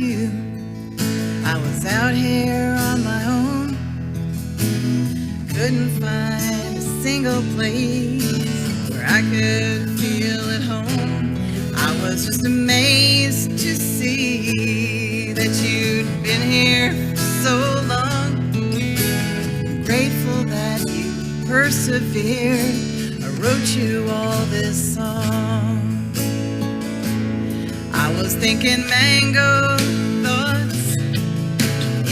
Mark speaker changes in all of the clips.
Speaker 1: you. I was out here on my own, couldn't find a single place where I could feel at home. I was just amazed to see that you'd been here for so long. Grateful that you persevered. I wrote you all this song. I was thinking mango thoughts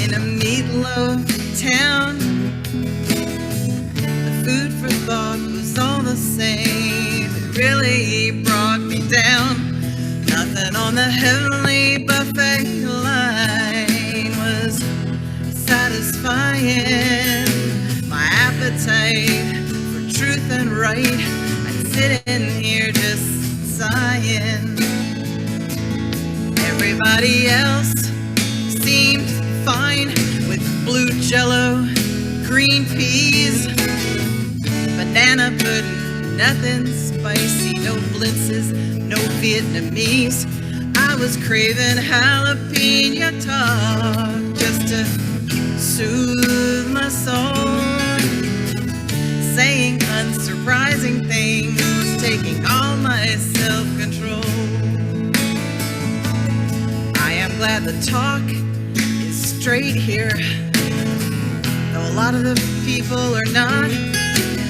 Speaker 1: in a meatloaf town. The food for thought was all the same. It really brought me down. Nothing on the heavenly buffet line was satisfying my appetite for truth and right. I'm sitting here just sighing. Everybody else seemed fine with blue jello, green peas, banana pudding, nothing spicy, no blitzes, no Vietnamese. I was craving jalapeno talk just to soothe my soul, saying unsurprising things, taking all my self-control. I am glad the talk is straight here, though a lot of the people are not.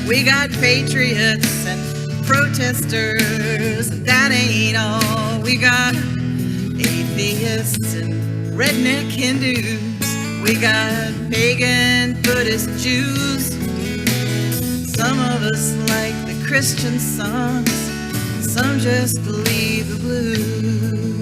Speaker 1: We got patriots and protesters, and that ain't all. We got atheists and redneck Hindus. We got pagan Buddhist Jews. Some of us like the Christian songs, some just believe the blues.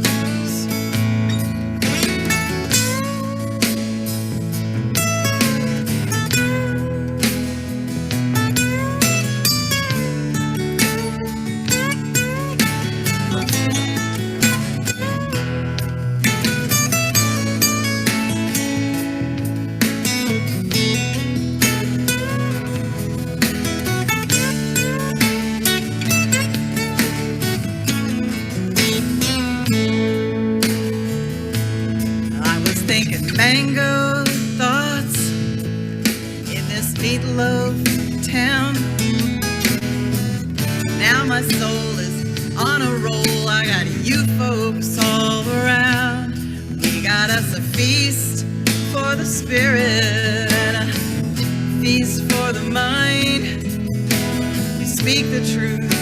Speaker 1: Mango thoughts in this meatloaf town. Now my soul is on a roll. I got you folks all around. We got us a feast for the spirit and a feast for the mind. We speak the truth,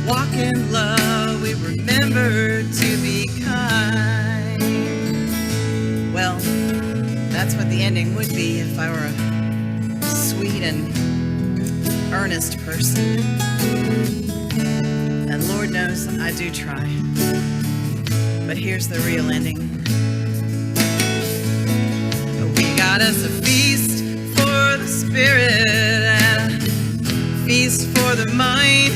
Speaker 1: walk in love. We remember to be kind. Well, that's what the ending would be if I were a sweet and earnest person. And Lord knows I do try. But here's the real ending. We got us a feast for the spirit and a feast for the mind.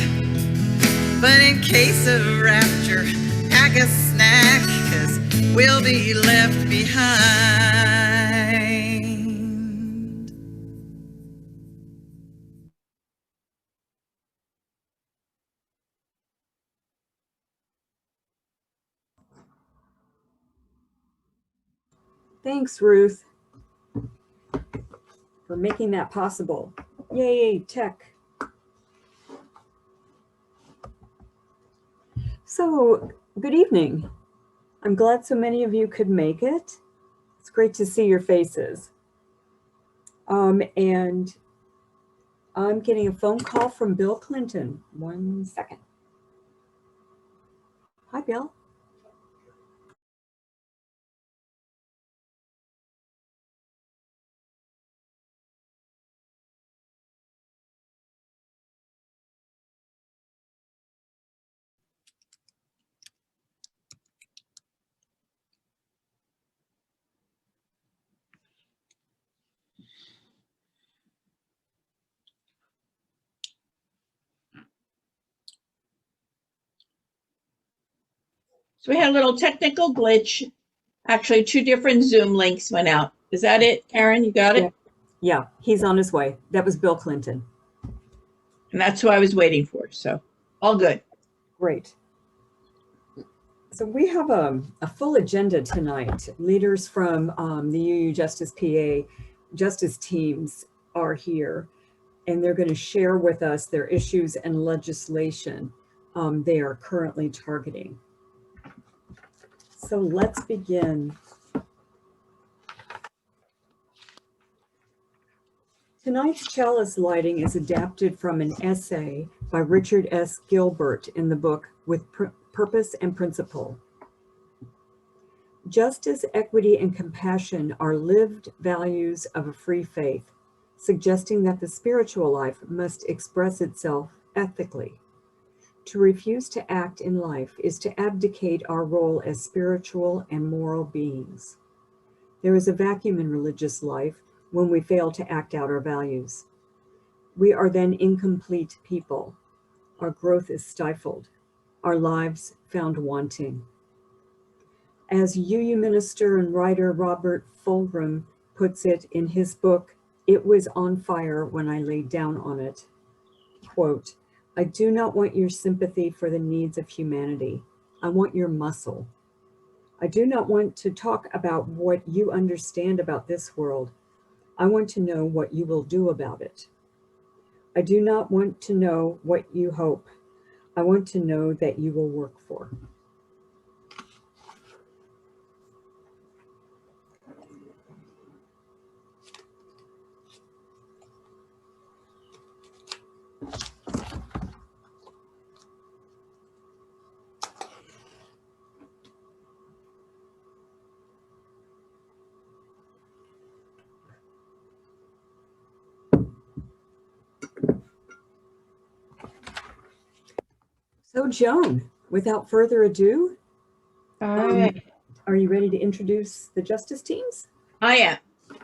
Speaker 1: But in case of rapture, pack a snack, 'cause we'll be left behind.
Speaker 2: Thanks, Ruth, for making that possible. Yay, tech. So, good evening. I'm glad so many of you could make it. It's great to see your faces. And I'm getting a phone call from Bill Clinton. 1 second. Hi, Bill.
Speaker 3: So we had a little technical glitch. Actually, 2 different Zoom links went out. Is that it, Karen? You got it?
Speaker 2: Yeah, he's on his way. That was Bill Clinton.
Speaker 3: And that's who I was waiting for. So all good.
Speaker 2: Great. So we have a full agenda tonight. Leaders from the UUJusticePA justice teams are here, and they're going to share with us their issues and legislation they are currently targeting. So let's begin. Tonight's chalice lighting is adapted from an essay by Richard S. Gilbert in the book With Purpose and Principle. Justice, equity, and compassion are lived values of a free faith, suggesting that the spiritual life must express itself ethically. To refuse to act in life is to abdicate our role as spiritual and moral beings. There is a vacuum in religious life when we fail to act out our values. We are then incomplete people. Our growth is stifled, our lives found wanting. As UU minister and writer Robert Fulghum puts it in his book, It Was on Fire When I Laid Down on It, quote, I do not want your sympathy for the needs of humanity. I want your muscle. I do not want to talk about what you understand about this world. I want to know what you will do about it. I do not want to know what you hope. I want to know that you will work for. So Joan, without further ado, are you ready to introduce the justice teams?
Speaker 3: I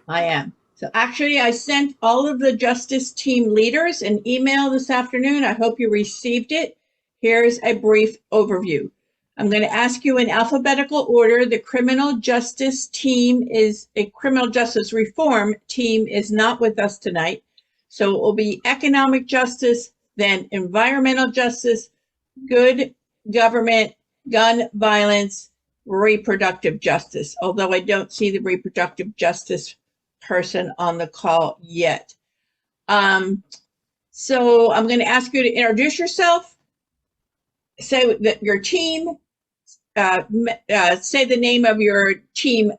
Speaker 3: am. So actually, I sent all of the justice team leaders an email this afternoon. I hope you received it. Here's a brief overview. I'm going to ask you in alphabetical order. The criminal justice team is a criminal justice reform team is not with us tonight. So it will be economic justice, then environmental justice, good government, gun violence, reproductive justice, although I don't see the reproductive justice person on the call yet. So I'm going to ask you to introduce yourself, say that your team, say the name of your team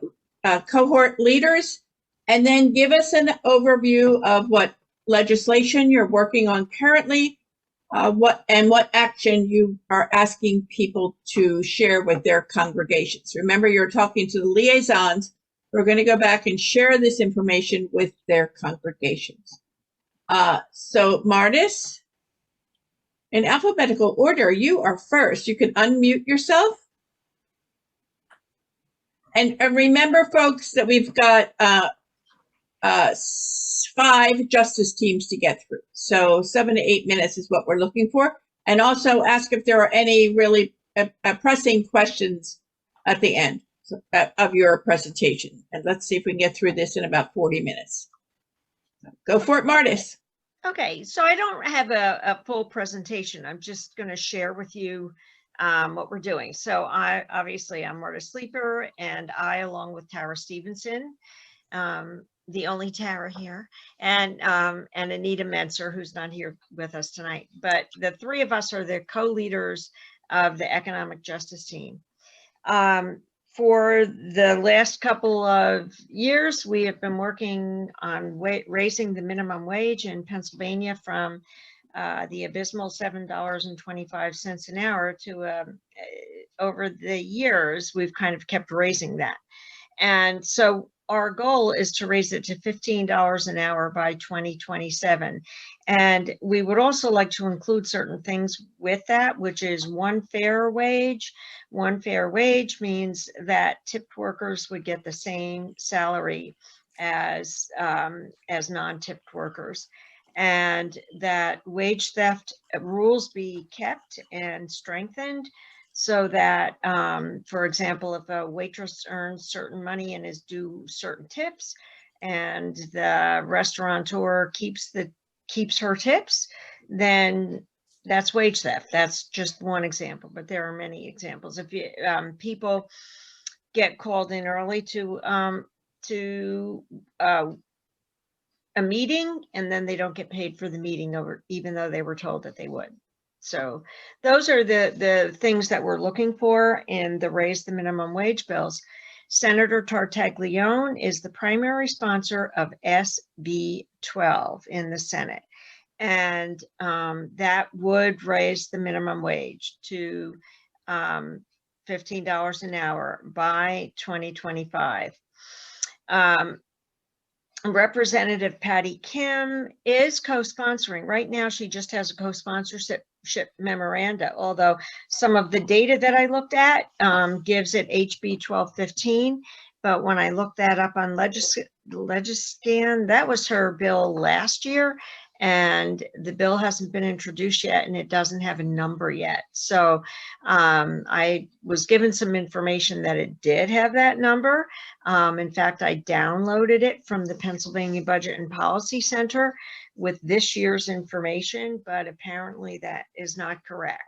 Speaker 3: cohort leaders, and then give us an overview of what legislation you're working on currently, what action you are asking people to share with their congregations. Remember, you're talking to the liaisons. We're going to go back and share this information with their congregations. So Martis, in alphabetical order, you are first. You can unmute yourself. And remember, folks, that we've got 5 justice teams to get through. So 7 to 8 minutes is what we're looking for. And also ask if there are any really pressing questions at the end of your presentation. And let's see if we can get through this in about 40 minutes. Go for it, Martis.
Speaker 4: Okay, so I don't have a full presentation. I'm just going to share with you what we're doing. So I'm Marta Sleeper, and I, along with Tara Stevenson, the only Tara here, and Anita Menser, who's not here with us tonight. But the 3 of us are the co-leaders of the economic justice team. For the last couple of years, we have been working on raising the minimum wage in Pennsylvania from the abysmal $7.25 an hour to over the years, we've kind of kept raising that. And so our goal is to raise it to $15 an hour by 2027. And we would also like to include certain things with that, which is one fair wage. One fair wage means that tipped workers would get the same salary as non-tipped workers, and that wage theft rules be kept and strengthened, so that, for example, if a waitress earns certain money and is due certain tips, and the restaurateur keeps her tips, then That's wage theft. That's just one example, but there are many examples. If you people get called in early to a meeting, and then they don't get paid for the meeting over, even though they were told that they would. So those are the things that we're looking for in the raise the minimum wage bills. Senator Tartaglione is the primary sponsor of SB 12 in the Senate. And that would raise the minimum wage to $15 an hour by 2025. Representative Patty Kim is co-sponsoring. Right now, she just has a co-sponsorship memoranda, although some of the data that I looked at gives it HB 1215. But when I looked that up on Legiscan, that was her bill last year. And the bill hasn't been introduced yet, and it doesn't have a number yet. So I was given some information that it did have that number. In fact, I downloaded it from the Pennsylvania Budget and Policy Center with this year's information, but apparently that is not correct.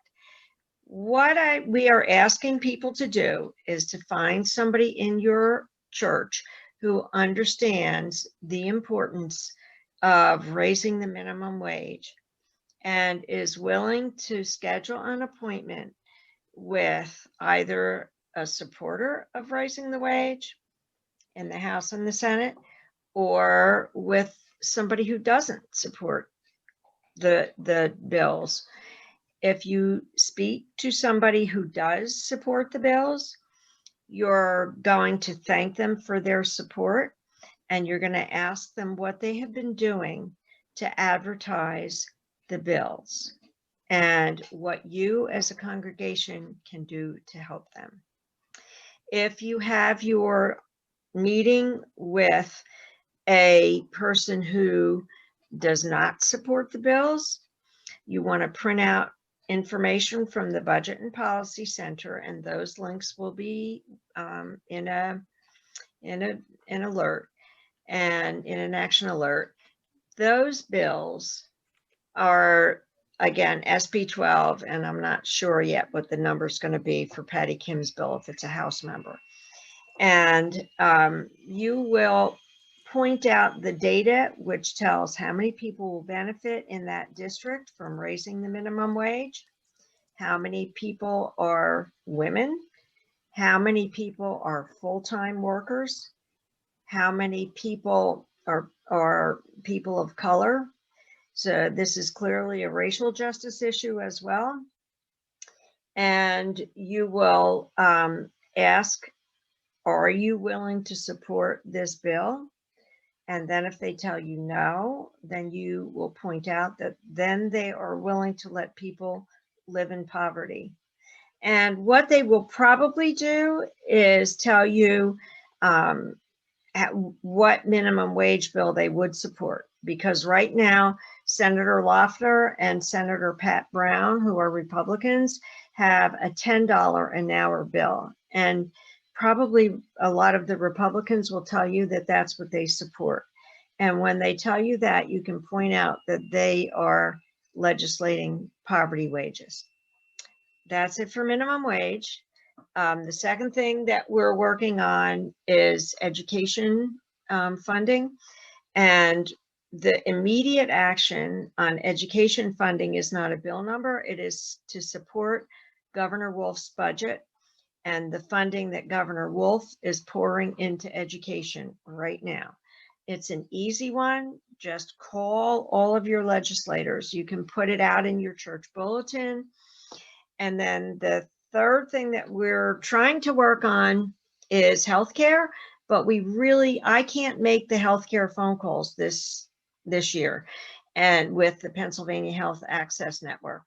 Speaker 4: What we are asking people to do is to find somebody in your church who understands the importance of raising the minimum wage and is willing to schedule an appointment with either a supporter of raising the wage in the House and the Senate, or with somebody who doesn't support the bills. If you speak to somebody who does support the bills, you're going to thank them for their support, and you're going to ask them what they have been doing to advertise the bills and what you as a congregation can do to help them. If you have your meeting with a person who does not support the bills, you want to print out information from the Budget and Policy Center, and those links will be in an alert and in an action alert. Those bills are, again, SB 12, and I'm not sure yet what the number is going to be for Patty Kim's bill if it's a House member. And you will point out the data which tells how many people will benefit in that district from raising the minimum wage, how many people are women, how many people are full-time workers, how many people are people of color. So this is clearly a racial justice issue as well. And you will ask, are you willing to support this bill? And then if they tell you no, then you will point out that then they are willing to let people live in poverty. And what they will probably do is tell you what minimum wage bill they would support. Because right now, Senator Loeffler and Senator Pat Brown, who are Republicans, have a $10 an hour bill. And probably a lot of the Republicans will tell you that that's what they support. And when they tell you that, you can point out that they are legislating poverty wages. That's it for minimum wage. The second thing that we're working on is education funding. And the immediate action on education funding is not a bill number. It is to support Governor Wolf's budget and the funding that Governor Wolf is pouring into education right now. It's an easy one. Just call all of your legislators. You can put it out in your church bulletin. And then the third thing that we're trying to work on is healthcare, but I can't make the healthcare phone calls this year, and with the Pennsylvania Health Access Network.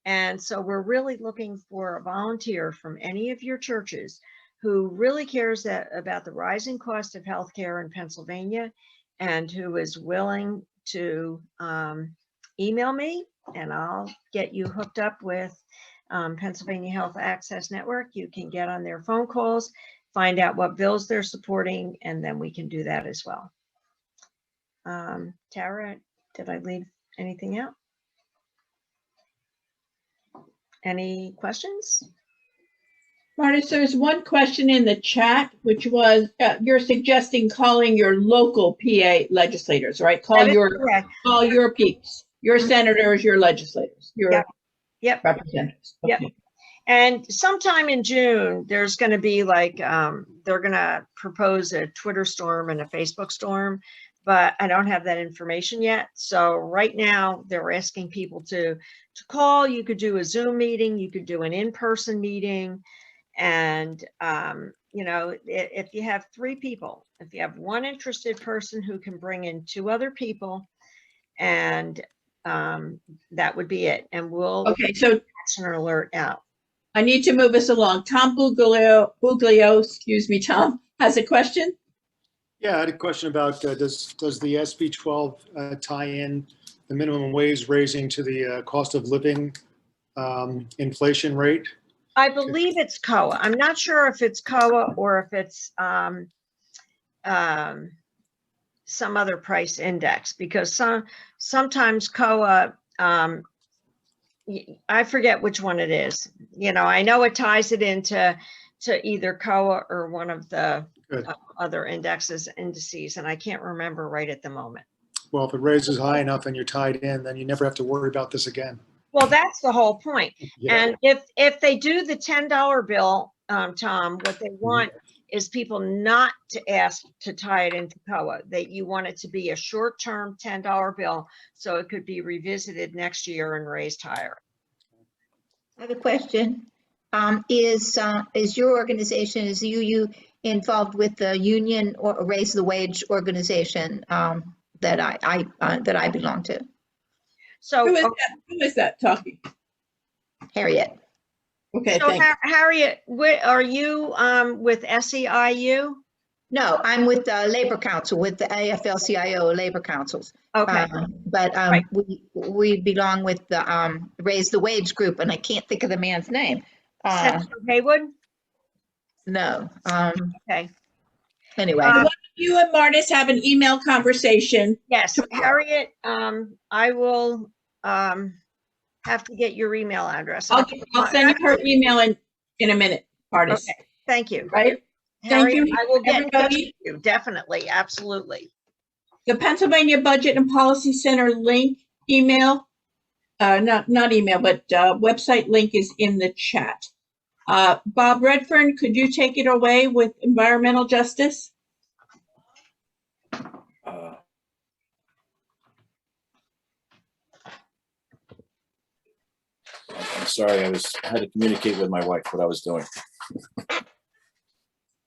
Speaker 4: And so we're really looking for a volunteer from any of your churches who really cares about the rising cost of healthcare in Pennsylvania and who is willing to email me, and I'll get you hooked up with Pennsylvania Health Access Network. You can get on their phone calls, find out what bills they're supporting, and then we can do that as well. Tara, did I leave anything out? Any questions?
Speaker 3: Martis, there's one question in the chat, which was you're suggesting calling your local PA legislators, right?
Speaker 4: That is correct.
Speaker 3: Call your peeps, your senators, your legislators, your
Speaker 4: Yep.
Speaker 3: representatives.
Speaker 4: Yep.
Speaker 3: Okay.
Speaker 4: And sometime in June, there's going to be like, they're going to propose a Twitter storm and a Facebook storm, but I don't have that information yet. So right now they're asking people to call. You could do a Zoom meeting, you could do an in-person meeting. And, you know, if you have 3 people, if you have one interested person who can bring in 2 other people, and that would be it. And we'll
Speaker 3: So
Speaker 4: action alert out.
Speaker 3: I need to move us along. Tom Buglio, excuse me, Tom, has a question.
Speaker 5: Yeah, I had a question about does the SB 12 tie in the minimum wage raising to the cost of living inflation rate?
Speaker 4: I believe it's COA. I'm not sure if it's COA or if it's some other price index, because sometimes COA, I forget which one it is. You know, I know it ties it into either COA or one of the other indices, and I can't remember right at the moment.
Speaker 5: Well, if it raises high enough and you're tied in, then you never have to worry about this again.
Speaker 4: Well, that's the whole point.
Speaker 5: Yeah.
Speaker 4: And if they do the $10 bill, Tom, what they want is people not to ask to tie it into COA. That you want it to be a short-term $10 bill, so it could be revisited next year and raised higher.
Speaker 6: I have a question. Is your organization, is UU involved with the union or Raise the Wage organization that I belong to?
Speaker 4: So
Speaker 3: Who is that talking?
Speaker 6: Harriet.
Speaker 3: Okay,
Speaker 4: so
Speaker 3: thanks.
Speaker 4: Harriet, are you with SEIU?
Speaker 6: No, I'm with the Labor Council, with the AFL-CIO Labor Councils.
Speaker 4: Okay. Right.
Speaker 6: We belong with the Raise the Wage group, and I can't think of the man's name.
Speaker 4: Senator Haywood?
Speaker 6: No.
Speaker 4: Okay.
Speaker 6: Anyway.
Speaker 3: Why don't you and Martis have an email conversation?
Speaker 4: Yes, Harriet, I will have to get your email address.
Speaker 3: I'll send her email in a minute, Martis.
Speaker 4: Okay, thank you.
Speaker 3: Right?
Speaker 4: Harriet,
Speaker 3: Thank you,
Speaker 4: I will get in touch with
Speaker 3: everybody.
Speaker 4: you, definitely, absolutely.
Speaker 3: The Pennsylvania Budget and Policy Center link email, not email, but website link is in the chat. Bob Redfern, could you take it away with environmental justice?
Speaker 7: I'm sorry, I had to communicate with my wife what I was doing.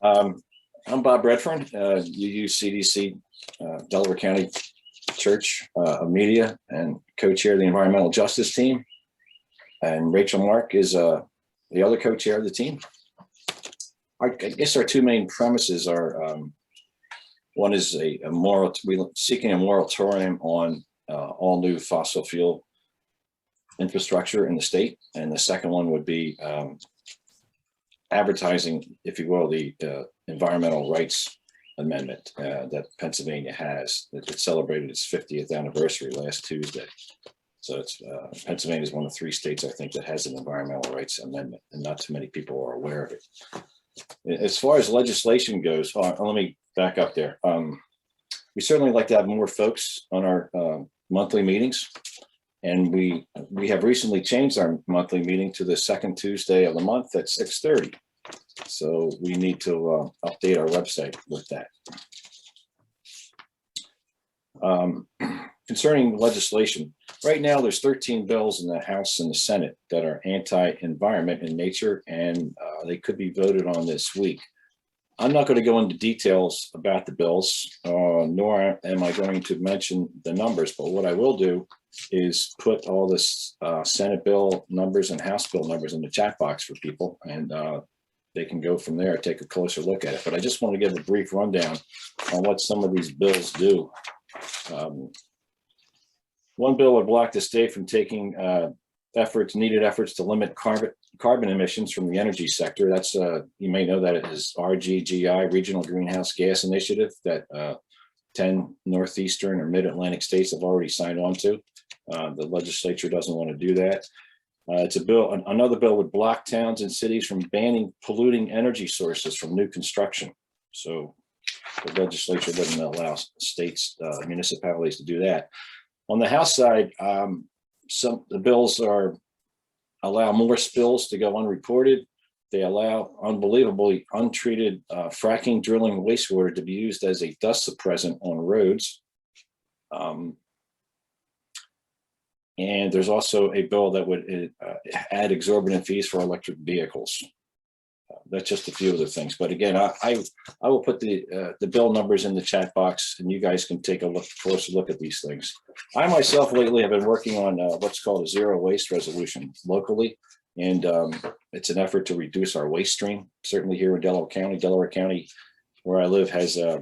Speaker 7: I'm Bob Redfern, UUCDC, Delaware County Church of Media, and co-chair of the environmental justice team. And Rachel Mark is the other co-chair of the team. I guess our 2 main premises are, one is we're seeking a moratorium on all new fossil fuel infrastructure in the state. And the second one would be advertising, if you will, the environmental rights amendment that Pennsylvania has. It celebrated its 50th anniversary last Tuesday. So it's Pennsylvania is one of 3 states, I think, that has an environmental rights amendment, and not too many people are aware of it. As far as legislation goes, let me back up there. We certainly like to have more folks on our monthly meetings. And we have recently changed our monthly meeting to the second Tuesday of the month at 6:30. So we need to update our website with that. Concerning legislation, right now there's 13 bills in the House and the Senate that are anti-environment in nature, and they could be voted on this week. I'm not going to go into details about the bills, nor am I going to mention the numbers, but what I will do is put all this Senate bill numbers and House bill numbers in the chat box for people, and they can go from there, take a closer look at it. But I just want to give a brief rundown on what some of these bills do. One bill would block the state from taking needed efforts to limit carbon emissions from the energy sector. That's, you may know that it is RGGI, Regional Greenhouse Gas Initiative, that 10 northeastern or mid-Atlantic states have already signed on to. The legislature doesn't want to do that. It's a bill, another bill would block towns and cities from banning polluting energy sources from new construction. So the legislature doesn't allow states, municipalities to do that. On the House side, the bills allow more spills to go unreported. They allow unbelievably untreated fracking, drilling, wastewater to be used as a dust suppressant on roads. And there's also a bill that would add exorbitant fees for electric vehicles. That's just a few of the things. But again, I will put the bill numbers in the chat box, and you guys can take a closer look at these things. I myself lately have been working on what's called a zero waste resolution locally, and it's an effort to reduce our waste stream. Certainly here in Delaware County, where I live, has a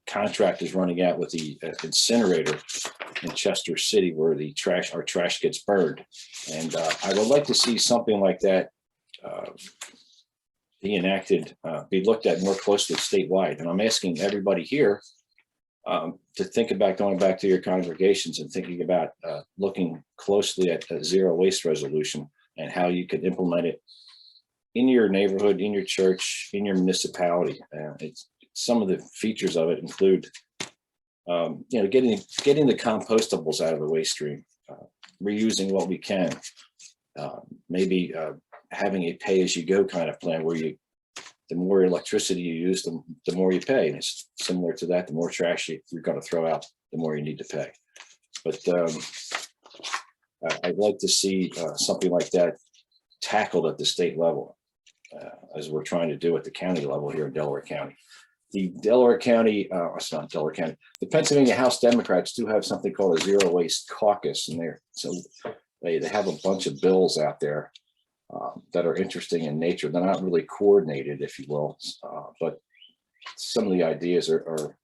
Speaker 7: contract is running out with the incinerator in Chester City, where our trash gets burned, and I would like to see something like that be enacted, be looked at more closely statewide. And I'm asking everybody here to think about going back to your congregations and thinking about looking closely at a zero waste resolution and how you could implement it in your neighborhood, in your church, in your municipality. Some of the features of it include, getting the compostables out of the waste stream, reusing what we can, maybe having a pay-as-you-go kind of plan where the more electricity you use, the more you pay. And it's similar to that. The more trash you're going to throw out, the more you need to pay. But I'd like to see something like that tackled at the state level, as we're trying to do at the county level here in Delaware County. The Delaware County, it's not Delaware County, the Pennsylvania House Democrats do have something called a zero waste caucus in there. So they have a bunch of bills out there that are interesting in nature. They're not really coordinated, if you will, but some of the ideas are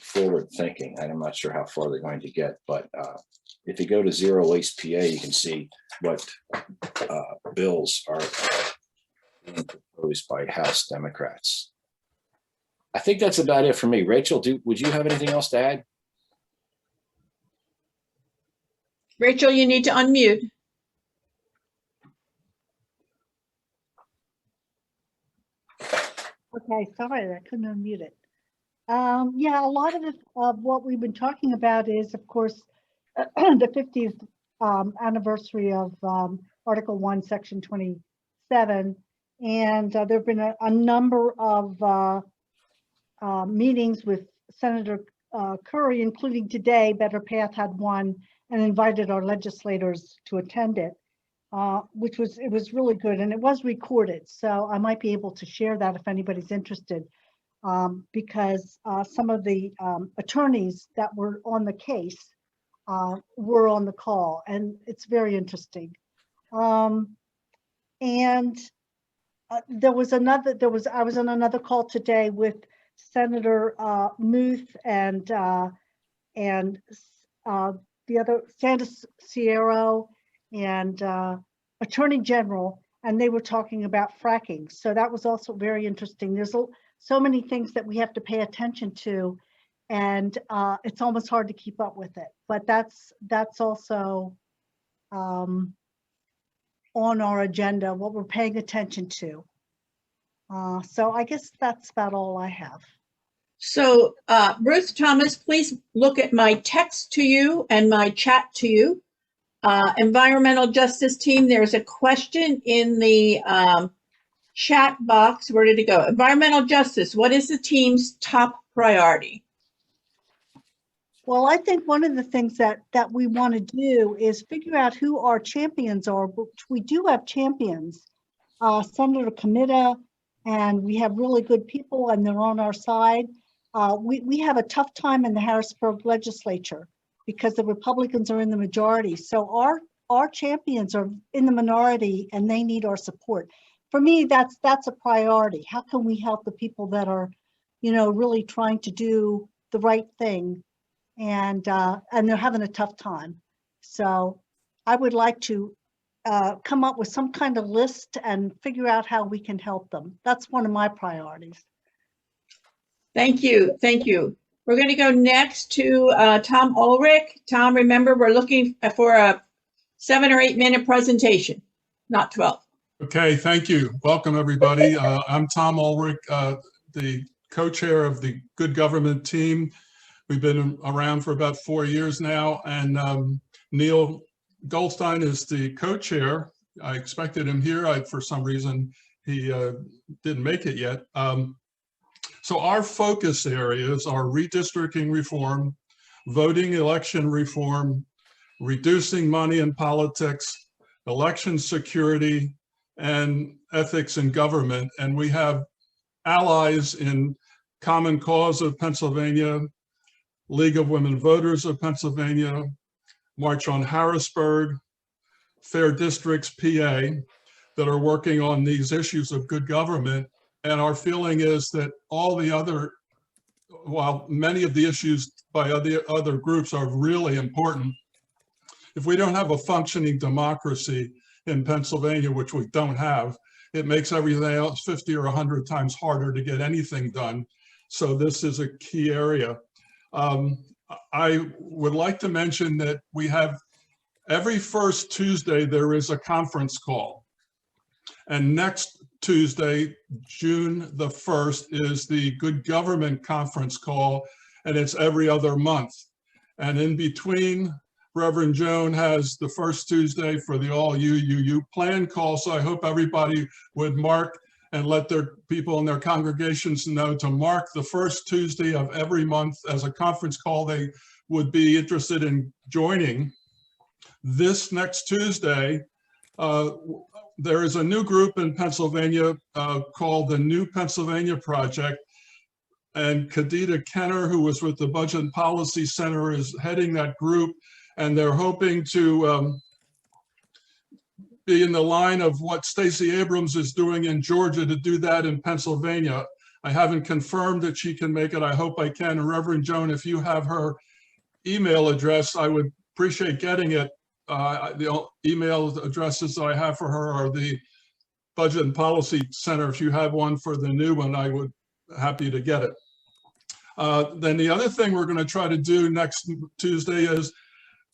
Speaker 7: forward thinking. I'm not sure how far they're going to get, but if you go to Zero Waste PA, you can see what bills are being proposed by House Democrats. I think that's about it for me. Rachel, would you have anything else to add?
Speaker 3: Rachel, you need to unmute.
Speaker 8: Okay, sorry, I couldn't unmute it. Yeah, a lot of what we've been talking about is, of course, the 50th anniversary of Article 1, Section 27. And there have been a number of meetings with Senator Curry, including today. Better Path had one and invited our legislators to attend it. It was really good, and it was recorded, so I might be able to share that if anybody's interested, because some of the attorneys that were on the case were on the call, and it's very interesting. I was on another call today with Senator Muth and the other Sanders Sierra and Attorney General, and they were talking about fracking. So that was also very interesting. There's so many things that we have to pay attention to, and it's almost hard to keep up with it. But that's also on our agenda, what we're paying attention to. So I guess that's about all I have.
Speaker 3: So Ruth Thomas, please look at my text to you and my chat to you. Environmental Justice Team, there's a question in the chat box. Where did it go? Environmental Justice, what is the team's top priority?
Speaker 8: Well, I think one of the things that we want to do is figure out who our champions are, which we do have champions. Senator Comita, and we have really good people, and they're on our side. We have a tough time in the Harrisburg legislature because the Republicans are in the majority. So our champions are in the minority, and they need our support. For me, that's a priority. How can we help the people that are, really trying to do the right thing, and they're having a tough time? So I would like to come up with some kind of list and figure out how we can help them. That's one of my priorities.
Speaker 3: Thank you. Thank you. We're going to go next to Tom Ulrich. Tom, remember, we're looking for a 7 or 8 minute presentation, not 12.
Speaker 9: Okay, thank you. Welcome, everybody. I'm Tom Ulrich, the co-chair of the Good Government team. We've been around for about 4 years now, and Neil Goldstein is the co-chair. I expected him here. For some reason, he didn't make it yet. So our focus areas are redistricting reform, voting election reform, reducing money in politics, election security, and ethics in government. And we have allies in Common Cause of Pennsylvania, League of Women Voters of Pennsylvania, March on Harrisburg, Fair Districts PA, that are working on these issues of good government. And our feeling is that all the other, while many of the issues by other groups are really important, if we don't have a functioning democracy in Pennsylvania, which we don't have, it makes everything else 50 or 100 times harder to get anything done. So this is a key area. I would like to mention that we have every first Tuesday, there is a conference call. And next Tuesday, June the 1st, is the Good Government Conference call, and it's every other month. And in between, Reverend Joan has the first Tuesday for the all UUU plan call. So I hope everybody would mark and let their people in their congregations know to mark the first Tuesday of every month as a conference call they would be interested in joining. This next Tuesday, there is a new group in Pennsylvania called the New Pennsylvania Project. And Kadita Kenner, who was with the Budget and Policy Center, is heading that group. And they're hoping to be in the line of what Stacey Abrams is doing in Georgia to do that in Pennsylvania. I haven't confirmed that she can make it. I hope I can. And Reverend Joan, if you have her email address, I would appreciate getting it. The email addresses I have for her are the Budget and Policy Center. If you have one for the new one, I would be happy to get it. Then the other thing we're going to try to do next Tuesday is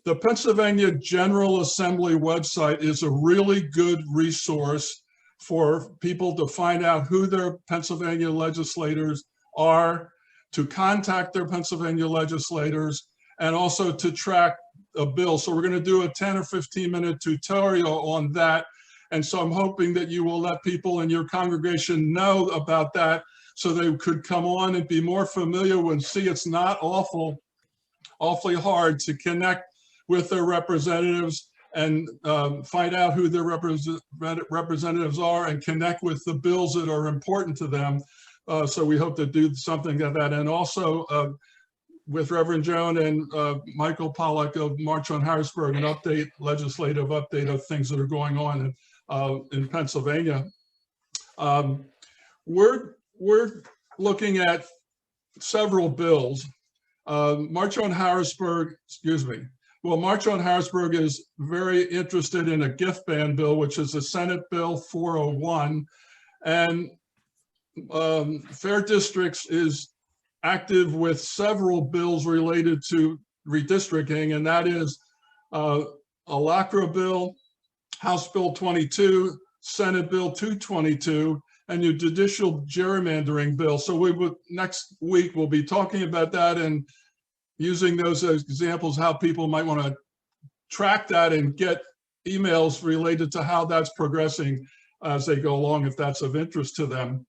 Speaker 9: the Pennsylvania General Assembly website is a really good resource for people to find out who their Pennsylvania legislators are, to contact their Pennsylvania legislators, and also to track a bill. So we're going to do a 10 or 15-minute tutorial on that. And so I'm hoping that you will let people in your congregation know about that so they could come on and be more familiar and see it's not awfully hard to connect with their representatives and find out who their representatives are and connect with the bills that are important to them. So we hope to do something like that. And also with Reverend Joan and Michael Pollack of March on Harrisburg, an legislative update of things that are going on in Pennsylvania. We're looking at several bills. March on Harrisburg, March on Harrisburg is very interested in a gift ban bill, which is a Senate Bill 401. And Fair Districts is active with several bills related to redistricting, and that is a LACRA bill, House Bill 22, Senate Bill 222, and your judicial gerrymandering bill. So next week we'll be talking about that and using those as examples how people might want to track that and get emails related to how that's progressing as they go along, if that's of interest to them.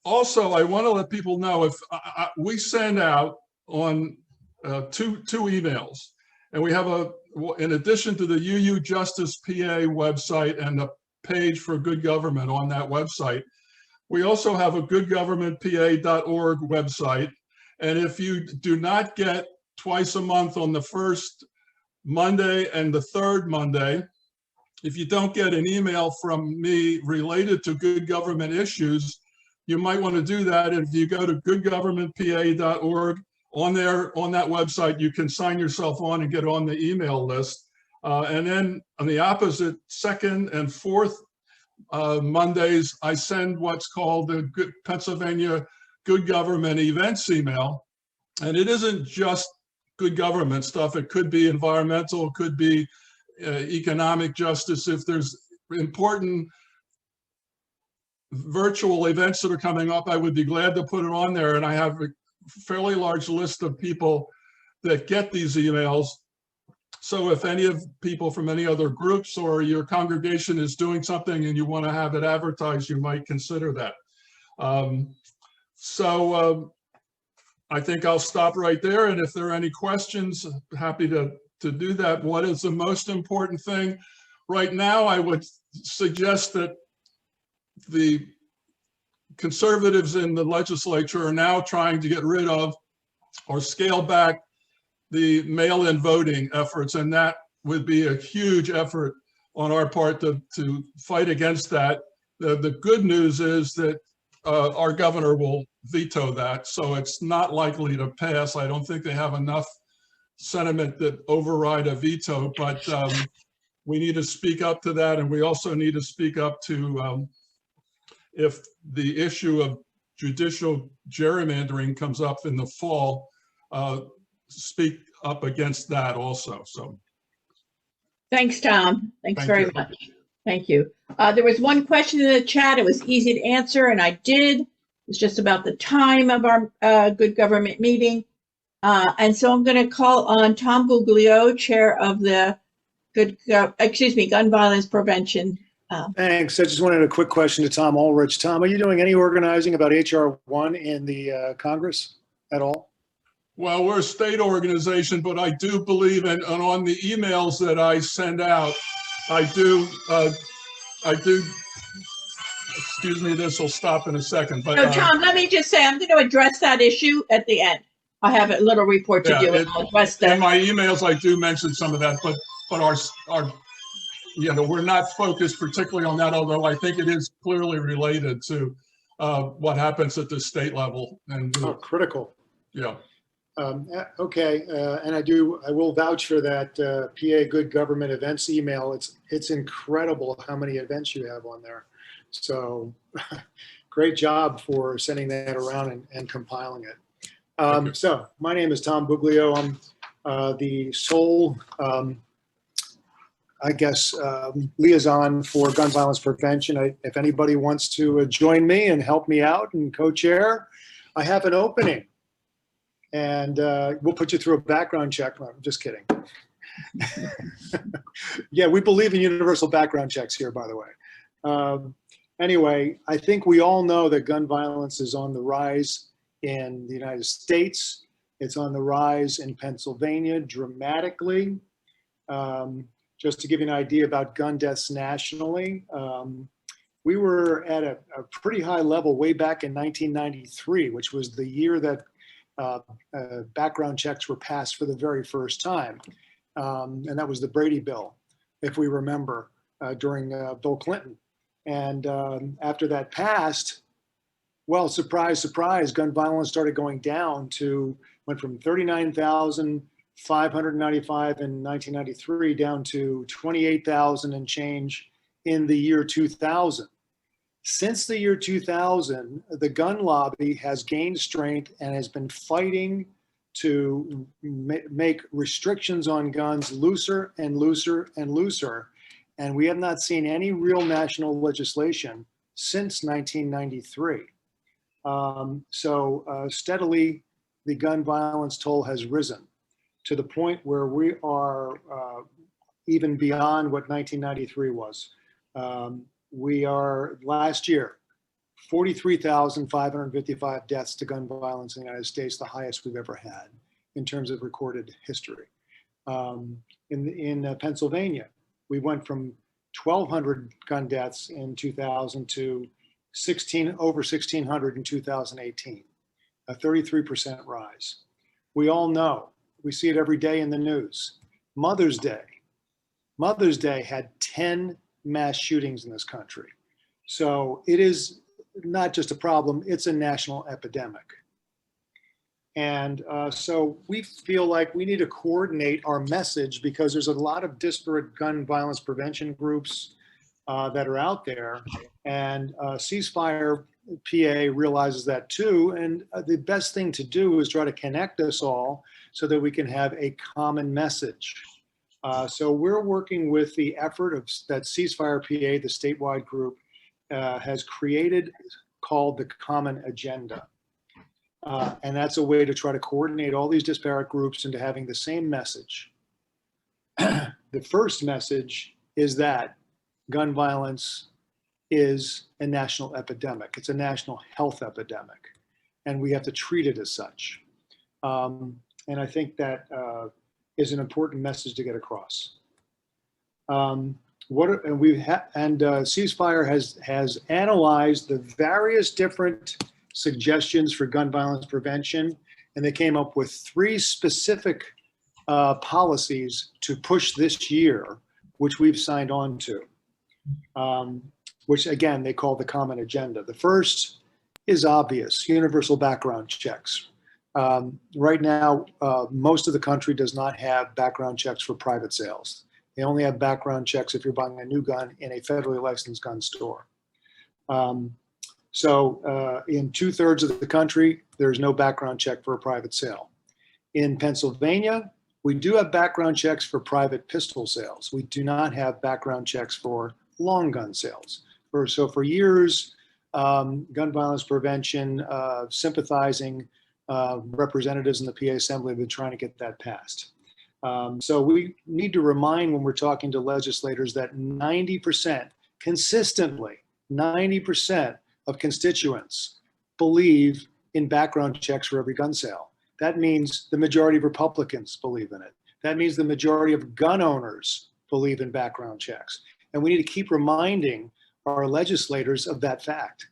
Speaker 9: Also, I want to let people know if we send out on two emails, and we have in addition to the UUJusticePA website and the page for good government on that website, we also have a goodgovernmentpa.org website. And if you do not get twice a month on the first Monday and the third Monday, if you don't get an email from me related to good government issues, you might want to do that. If you go to goodgovernmentpa.org, on that website, you can sign yourself on and get on the email list. And then on the opposite second and fourth Mondays, I send what's called the Pennsylvania Good Government Events email. And it isn't just good government stuff. It could be environmental, it could be economic justice. If there's important virtual events that are coming up, I would be glad to put it on there. And I have a fairly large list of people that get these emails. So if any of people from any other groups or your congregation is doing something and you want to have it advertised, you might consider that. I think I'll stop right there. And if there are any questions, happy to do that. What is the most important thing right now? I would suggest that the conservatives in the legislature are now trying to get rid of or scale back the mail-in voting efforts, and that would be a huge effort on our part to fight against that. The good news is that our governor will veto that, so it's not likely to pass. I don't think they have enough sentiment that override a veto, but we need to speak up to that, and we also need to speak up to if the issue of judicial gerrymandering comes up in the fall, speak up against that also. So
Speaker 3: Thanks, Tom. Thanks
Speaker 9: Thank
Speaker 3: very
Speaker 9: you.
Speaker 3: much. Thank you. There was one question in the chat. It was easy to answer, and I did. It's just about the time of our good government meeting. And so I'm going to call on Tom Buglio, chair of the Gun Violence Prevention.
Speaker 5: Thanks. I just wanted a quick question to Tom Ulrich. Tom, are you doing any organizing about HR 1 in the Congress at all?
Speaker 9: Well, we're a state organization, but I do believe, and on the emails that I send out, I do, excuse me, this will stop in a second. But
Speaker 3: No, Tom, let me just say, I'm going to address that issue at the end. I have a little report to do, and I'll address that.
Speaker 9: In my emails, I do mention some of that, but our we're not focused particularly on that, although I think it is clearly related to what happens at the state level. And
Speaker 5: critical.
Speaker 9: Yeah.
Speaker 5: Okay, and I will vouch for that PA Good Government Events email. It's incredible how many events you have on there. So great job for sending that around and compiling it. So my name is Tom Buglio. I'm the sole, liaison for gun violence prevention. If anybody wants to join me and help me out and co-chair, I have an opening. And we'll put you through a background check. No, I'm just kidding. Yeah, we believe in universal background checks here, by the way. Anyway, I think we all know that gun violence is on the rise in the United States. It's on the rise in Pennsylvania dramatically. Just to give you an idea about gun deaths nationally, we were at a pretty high level way back in 1993, which was the year that background checks were passed for the very first time. And that was the Brady bill, if we remember, during Bill Clinton. And after that passed, well, surprise, surprise, gun violence started going down went from 39,595 in 1993 down to 28,000 and change in the year 2000. Since the year 2000, the gun lobby has gained strength and has been fighting to make restrictions on guns looser and looser and looser. And we have not seen any real national legislation since 1993. Steadily, the gun violence toll has risen to the point where we are even beyond what 1993 was. We are, last year, 43,555 deaths to gun violence in the United States, the highest we've ever had in terms of recorded history. In Pennsylvania, we went from 1,200 gun deaths in 2000 to over 1,600 in 2018, a 33% rise. We all know, we see it every day in the news. Mother's Day had 10 mass shootings in this country. So it is not just a problem, it's a national epidemic. And so we feel like we need to coordinate our message because there's a lot of disparate gun violence prevention groups that are out there. And Ceasefire PA realizes that too. And the best thing to do is try to connect us all so that we can have a common message. So we're working with the effort of that Ceasefire PA, the statewide group, has created, called the Common Agenda. And that's a way to try to coordinate all these disparate groups into having the same message. The first message is that gun violence is a national epidemic. It's a national health epidemic, and we have to treat it as such. And I think that is an important message to get across. Ceasefire has analyzed the various different suggestions for gun violence prevention, and they came up with 3 specific policies to push this year, which we've signed on to, which again, they call the Common Agenda. The first is obvious: universal background checks. Right now, most of the country does not have background checks for private sales. They only have background checks if you're buying a new gun in a federally licensed gun store. So in 2/3 of the country, there's no background check for a private sale. In Pennsylvania, we do have background checks for private pistol sales. We do not have background checks for long gun sales. So for years, gun violence prevention, sympathizing representatives in the PA Assembly have been trying to get that passed. So we need to remind, when we're talking to legislators, that 90%, consistently, 90% of constituents believe in background checks for every gun sale. That means the majority of Republicans believe in it. That means the majority of gun owners believe in background checks. And we need to keep reminding our legislators of that fact.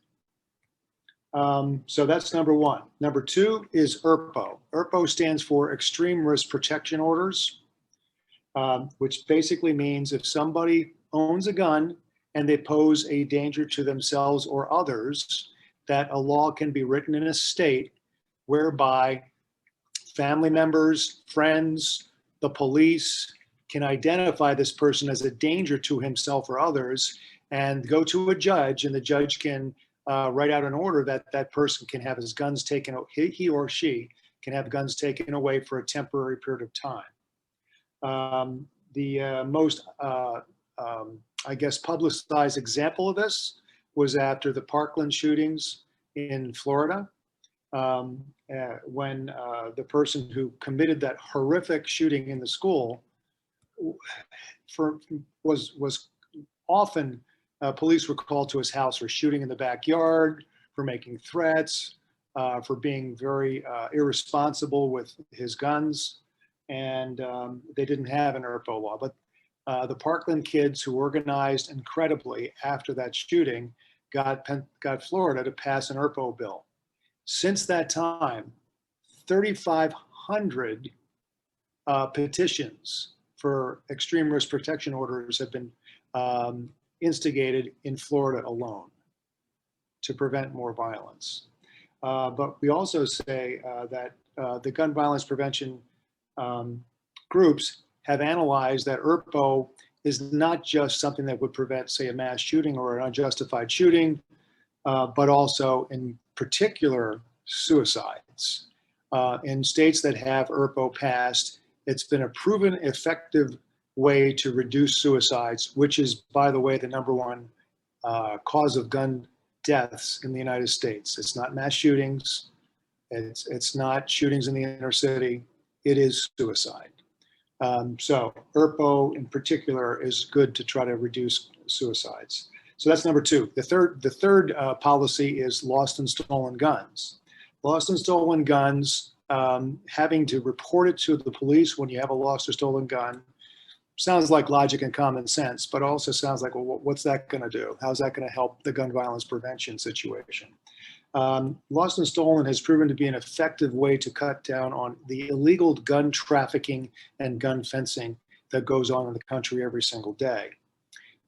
Speaker 5: So that's number 1. Number 2 is ERPO. ERPO stands for Extreme Risk Protection Orders, which basically means if somebody owns a gun and they pose a danger to themselves or others, that a law can be written in a state whereby family members, friends, the police can identify this person as a danger to himself or others and go to a judge, and the judge can write out an order that that person can have his guns taken, he or she can have guns taken away for a temporary period of time. The most, I guess, publicized example of this was after the Parkland shootings in Florida, when the person who committed that horrific shooting in the school was often, police were called to his house for shooting in the backyard, for making threats, for being very irresponsible with his guns, and they didn't have an ERPO law. But the Parkland kids, who organized incredibly after that shooting, got Florida to pass an ERPO bill. Since that time, 3,500 petitions for extreme risk protection orders have been instigated in Florida alone to prevent more violence. But we also say that the gun violence prevention groups have analyzed that ERPO is not just something that would prevent, say, a mass shooting or an unjustified shooting, but also in particular suicides. In states that have ERPO passed, it's been a proven effective way to reduce suicides, which is, by the way, the #1 cause of gun deaths in the United States. It's not mass shootings. It's not shootings in the inner city. It is suicide. So ERPO in particular is good to try to reduce suicides. So that's number 2. The third policy is lost and stolen guns. Lost and stolen guns, having to report it to the police when you have a lost or stolen gun, sounds like logic and common sense, but also sounds like, well, what's that going to do? How's that going to help the gun violence prevention situation? Lost and stolen has proven to be an effective way to cut down on the illegal gun trafficking and gun fencing that goes on in the country every single day.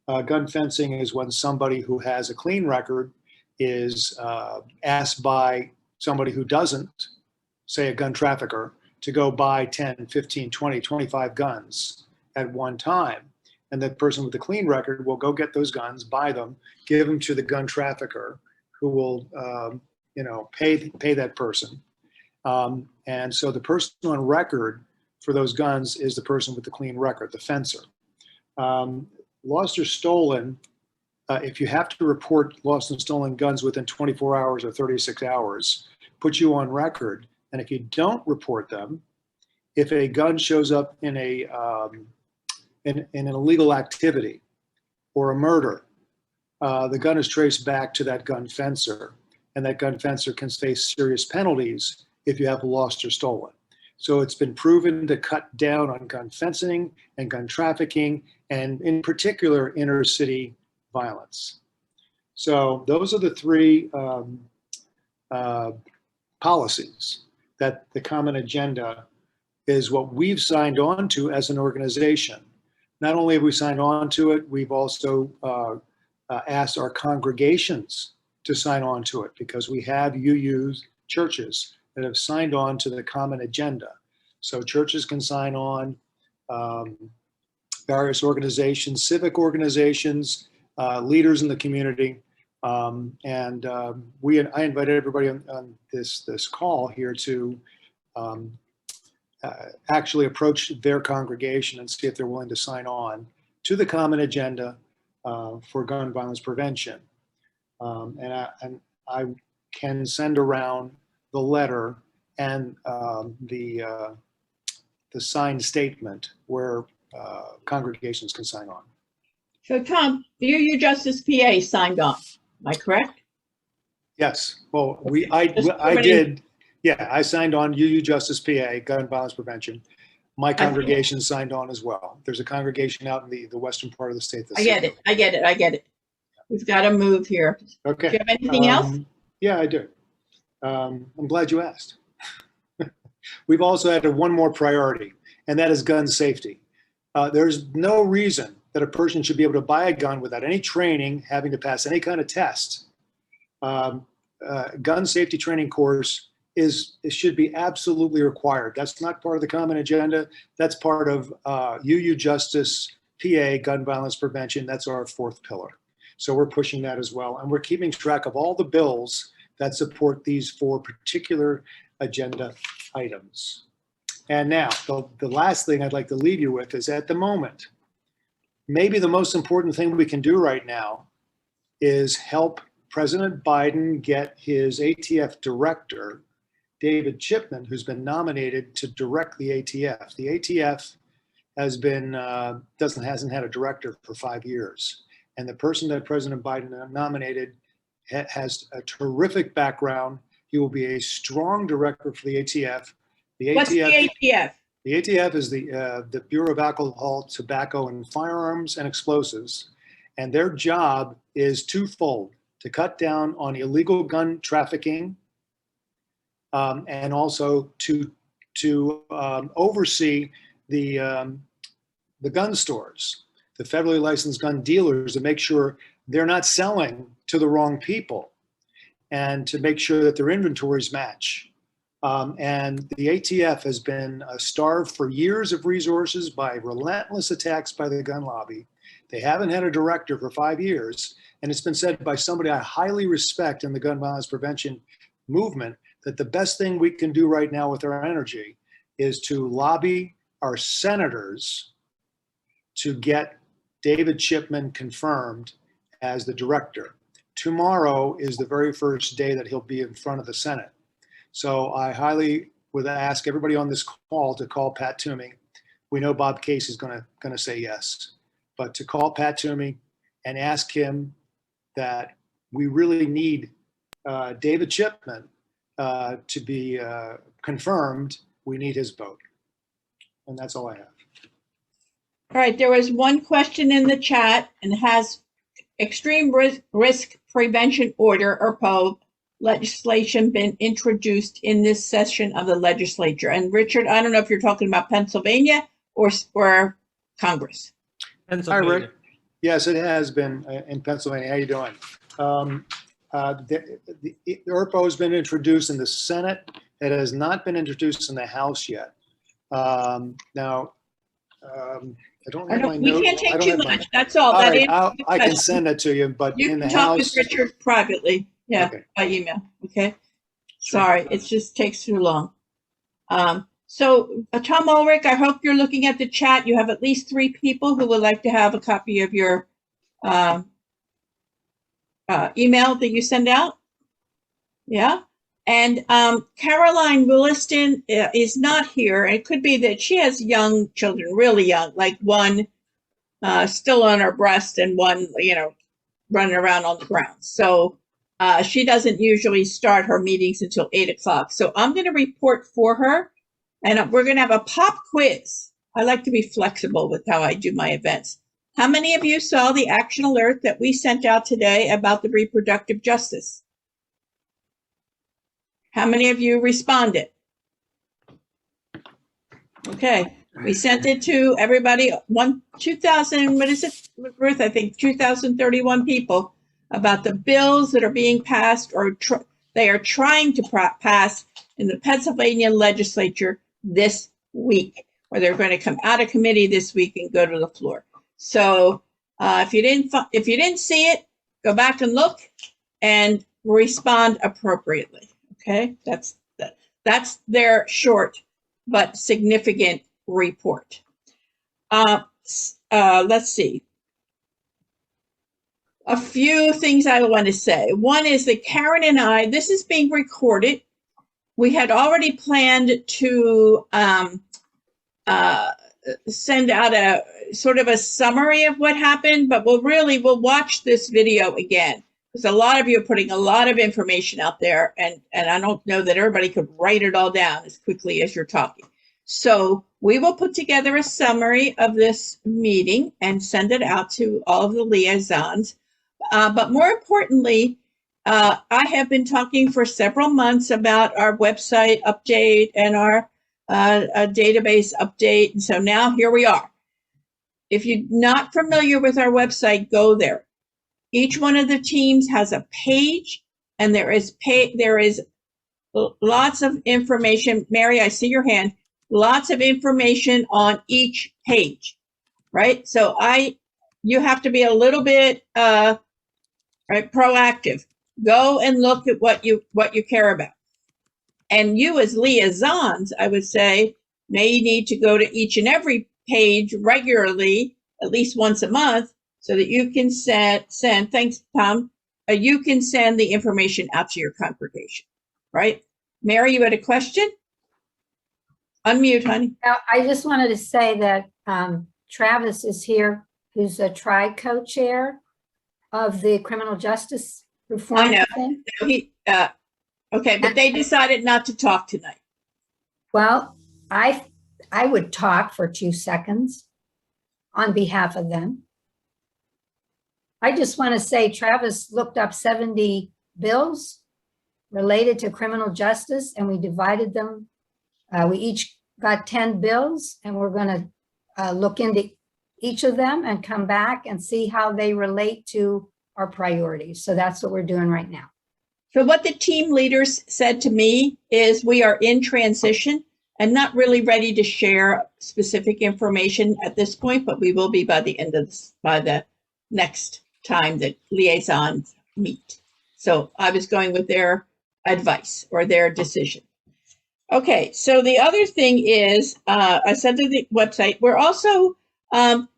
Speaker 5: Gun fencing is when somebody who has a clean record is asked by somebody who doesn't, say a gun trafficker, to go buy 10, 15, 20, 25 guns at one time. And the person with the clean record will go get those guns, buy them, give them to the gun trafficker, who will pay that person. And so the person on record for those guns is the person with the clean record, the fencer. Lost or stolen, if you have to report lost and stolen guns within 24 hours or 36 hours, put you on record. And if you don't report them, if a gun shows up in an illegal activity or a murder, the gun is traced back to that gun fencer, and that gun fencer can face serious penalties if you have lost or stolen. So it's been proven to cut down on gun fencing and gun trafficking, and in particular, inner city violence. So those are the three policies that the common agenda is what we've signed on to as an organization. Not only have we signed on to it, we've also asked our congregations to sign on to it, because we have UU's churches that have signed on to the common agenda. So churches can sign on, various organizations, civic organizations, leaders in the community. I invited everybody on this call here to actually approach their congregation and see if they're willing to sign on to the common agenda for gun violence prevention. And I can send around the letter and the signed statement where congregations can sign on.
Speaker 3: So Tom, the UUJusticePA signed on, am I correct?
Speaker 5: Yes, well, I did. Yeah, I signed on UUJusticePA, gun violence prevention. My congregation signed on as well. There's a congregation out in the western part of the state.
Speaker 3: I get it. We've got to move here.
Speaker 5: Okay.
Speaker 3: Do you have anything else?
Speaker 5: Yeah, I do. I'm glad you asked. We've also added one more priority, and that is gun safety. There's no reason that a person should be able to buy a gun without any training, having to pass any kind of test. Gun safety training course it should be absolutely required. That's not part of the common agenda. That's part of UUJusticePA, gun violence prevention. That's our fourth pillar. So we're pushing that as well. And we're keeping track of all the bills that support these four particular agenda items. And now, the last thing I'd like to leave you with is, at the moment, maybe the most important thing we can do right now is help President Biden get his ATF director, David Chipman, who's been nominated to direct the ATF. The ATF has been, hasn't had a director for 5 years. And the person that President Biden nominated has a terrific background. He will be a strong director for the ATF.
Speaker 3: What's the ATF?
Speaker 5: The ATF is the Bureau of Alcohol, Tobacco, and Firearms and Explosives. And their job is twofold: to cut down on illegal gun trafficking, and also to oversee the gun stores, the federally licensed gun dealers, to make sure they're not selling to the wrong people, and to make sure that their inventories match. And the ATF has been starved for years of resources by relentless attacks by the gun lobby. They haven't had a director for 5 years. And it's been said by somebody I highly respect in the gun violence prevention movement that the best thing we can do right now with our energy is to lobby our senators to get David Chipman confirmed as the director. Tomorrow is the very first day that he'll be in front of the Senate. So I highly would ask everybody on this call to call Pat Toomey. We know Bob Case is going to say yes, but to call Pat Toomey and ask him that we really need David Chipman to be confirmed. We need his vote. And that's all I have.
Speaker 3: All right, there was one question in the chat, and has extreme risk prevention order, or POE, legislation been introduced in this session of the legislature? And Richard, I don't know if you're talking about Pennsylvania or Congress.
Speaker 5: Hi, Rick. Yes, it has been in Pennsylvania. How you doing? The ERPO has been introduced in the Senate. It has not been introduced in the House yet. Now, I don't have my notes.
Speaker 3: We can't take too much. That's all.
Speaker 5: All right, I can send it to you, but
Speaker 3: you
Speaker 5: in the
Speaker 3: can talk
Speaker 5: House.
Speaker 3: with Richard privately. Yeah,
Speaker 5: Okay.
Speaker 3: by email. Okay. Sorry, it just takes too long. So Tom Ulrich, I hope you're looking at the chat. You have at least 3 people who would like to have a copy of your email that you send out. Yeah. And Caroline Williston is not here. It could be that she has young children, really young, like one still on her breast and one, running around on the ground. So she doesn't usually start her meetings until 8 o'clock. So I'm going to report for her, and we're going to have a pop quiz. I like to be flexible with how I do my events. How many of you saw the action alert that we sent out today about the reproductive justice? How many of you responded? Okay, we sent it to everybody, 2,000, what is it, Ruth? I think 2,031 people about the bills that are being passed or they are trying to pass in the Pennsylvania legislature this week, or they're going to come out of committee this week and go to the floor. So if you didn't see it, go back and look and respond appropriately. Okay, that's their short but significant report. Let's see. A few things I want to say. One is that Karen and I, this is being recorded. We had already planned to send out a sort of a summary of what happened, but we'll watch this video again, because a lot of you are putting a lot of information out there, and I don't know that everybody could write it all down as quickly as you're talking. So we will put together a summary of this meeting and send it out to all of the liaisons. But more importantly, I have been talking for several months about our website update and our database update. And so now here we are. If you're not familiar with our website, go there. Each one of the teams has a page, and there is lots of information. Mary, I see your hand. Lots of information on each page, right? So you have to be a little bit proactive. Go and look at what you care about. And you as liaisons, I would say, may need to go to each and every page regularly, at least once a month, so that you can send, thanks, Tom, you can send the information out to your congregation, right? Mary, you had a question? Unmute, honey.
Speaker 10: I just wanted to say that Travis is here, who's a co-chair of the criminal justice reform.
Speaker 3: I know. Okay, but they decided not to talk tonight.
Speaker 10: Well, I would talk for 2 seconds on behalf of them. I just want to say Travis looked up 70 bills related to criminal justice, and we divided them. We each got 10 bills, and we're going to look into each of them and come back and see how they relate to our priorities. So that's what we're doing right now.
Speaker 3: So what the team leaders said to me is we are in transition and not really ready to share specific information at this point, but we will be by the end of this, by the next time that liaisons meet. So I was going with their advice or their decision. Okay, so the other thing is, I said to the website, we're also,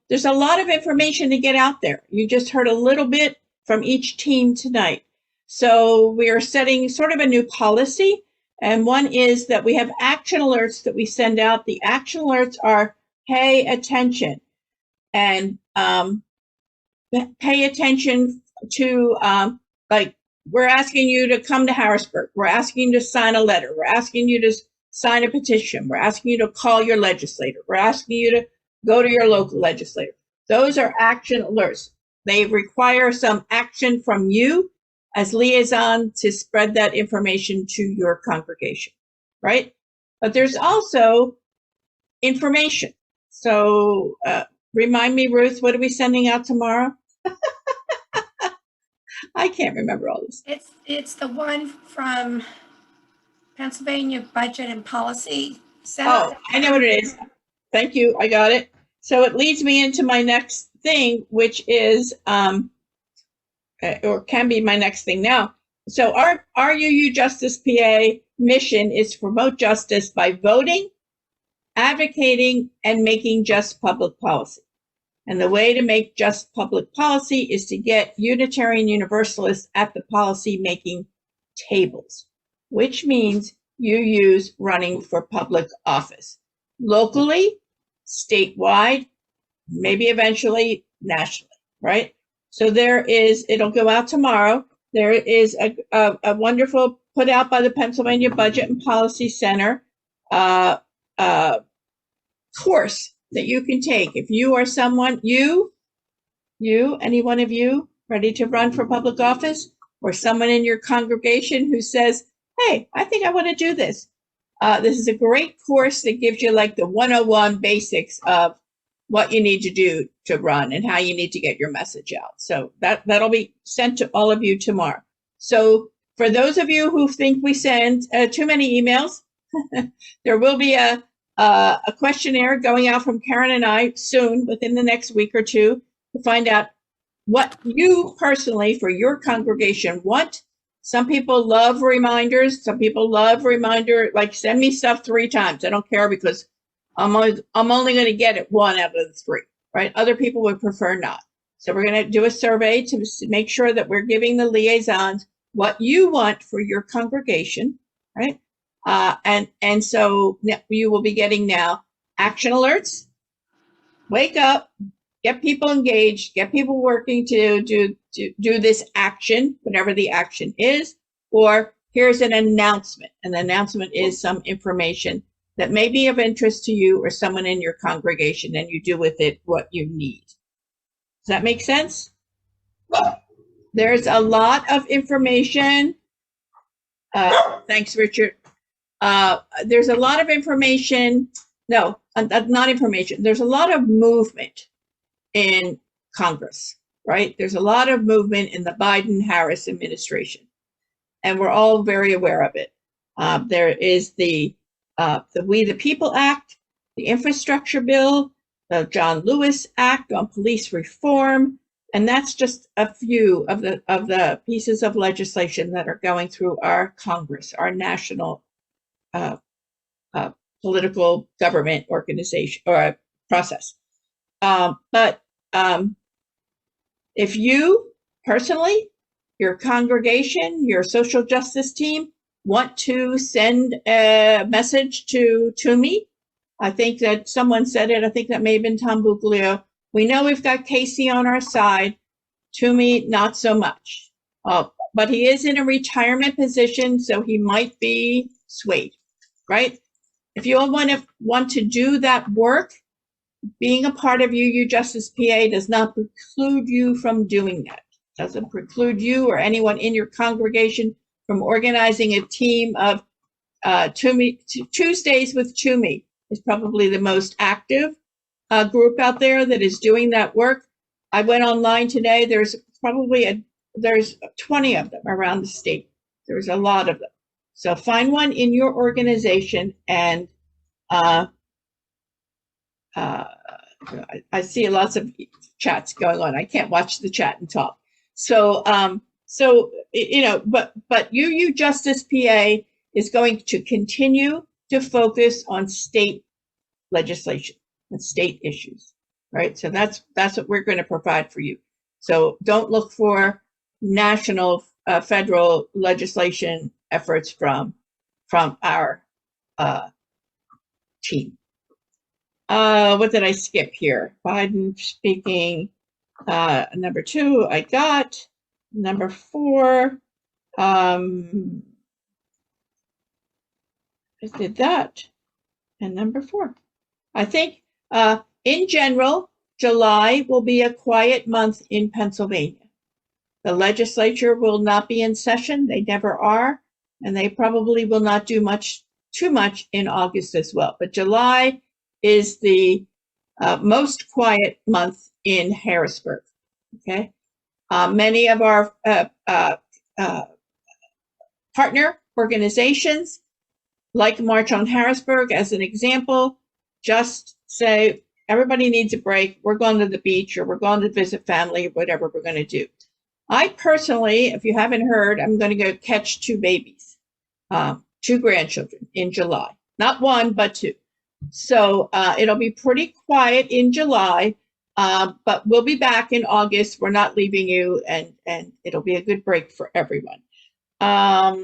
Speaker 3: there's a lot of information to get out there. You just heard a little bit from each team tonight. So we are setting sort of a new policy. And one is that we have action alerts that we send out. The action alerts are pay attention, and pay attention to, like, we're asking you to come to Harrisburg. We're asking you to sign a letter. We're asking you to sign a petition. We're asking you to call your legislator. We're asking you to go to your local legislator. Those are action alerts. They require some action from you as liaison to spread that information to your congregation, right? But there's also information. So remind me, Ruth, what are we sending out tomorrow? I can't remember all this.
Speaker 11: It's the one from Pennsylvania Budget and Policy Center.
Speaker 3: Oh, I know what it is. Thank you. I got it. So it leads me into my next thing, which is, or can be my next thing now. So our UUJusticePA mission is to promote justice by voting, advocating, and making just public policy. And the way to make just public policy is to get Unitarian Universalists at the policy-making tables, which means you use running for public office, locally, statewide, maybe eventually nationally, right? So it'll go out tomorrow. There is a wonderful, put out by the Pennsylvania Budget and Policy Center, course that you can take. If you are someone, any one of you ready to run for public office, or someone in your congregation who says, hey, I think I want to do this. This is a great course that gives you like the 101 basics of what you need to do to run and how you need to get your message out. So that'll be sent to all of you tomorrow. So for those of you who think we send too many emails, there will be a questionnaire going out from Karen and I soon, within the next week or two, to find out what you personally for your congregation want. Some people love reminders. Some people love like send me stuff 3 times. I don't care because I'm only going to get it 1 out of the 3, right? Other people would prefer not. So we're going to do a survey to make sure that we're giving the liaisons what you want for your congregation, right? And so you will be getting now action alerts. Wake up, get people engaged, get people working to do this action, whatever the action is, or here's an announcement. And the announcement is some information that may be of interest to you or someone in your congregation, and you do with it what you need. Does that make sense? There's a lot of information. Thanks, Richard. There's a lot of information. No, not information. There's a lot of movement in Congress, right? There's a lot of movement in the Biden-Harris administration, and we're all very aware of it. There is the We the People Act, the Infrastructure Bill, the John Lewis Act on police reform, and that's just a few of the pieces of legislation that are going through our Congress, our national political government organization or process. But if you personally, your congregation, your social justice team want to send a message to me, I think that someone said it, I think that may have been Tom Buglio. We know we've got Casey on our side. To me, not so much. But he is in a retirement position, so he might be swayed, right? If you all want to do that work, being a part of UUJusticePA does not preclude you from doing that. Doesn't preclude you or anyone in your congregation from organizing a team of Tuesdays with Toomey is probably the most active group out there that is doing that work. I went online today. There's probably there's 20 of them around the state. There's a lot of them. So find one in your organization, and I see lots of chats going on. I can't watch the chat and talk. So you know, but UUJusticePA is going to continue to focus on state legislation and state issues, right? So that's what we're going to provide for you. So don't look for national federal legislation efforts from our team. What did I skip here? Biden speaking. Number 2, I got. Number 4, I did that. And number 4, I think in general, July will be a quiet month in Pennsylvania. The legislature will not be in session. They never are. And they probably will not do too much in August as well. But July is the most quiet month in Harrisburg. Okay. Many of our partner organizations, like March on Harrisburg, as an example, just say, everybody needs a break. We're going to the beach, or we're going to visit family, or whatever we're going to do. I personally, if you haven't heard, I'm going to go catch 2 babies, 2 grandchildren in July. Not 1, but 2. So it'll be pretty quiet in July, but we'll be back in August. We're not leaving you, and it'll be a good break for everyone. I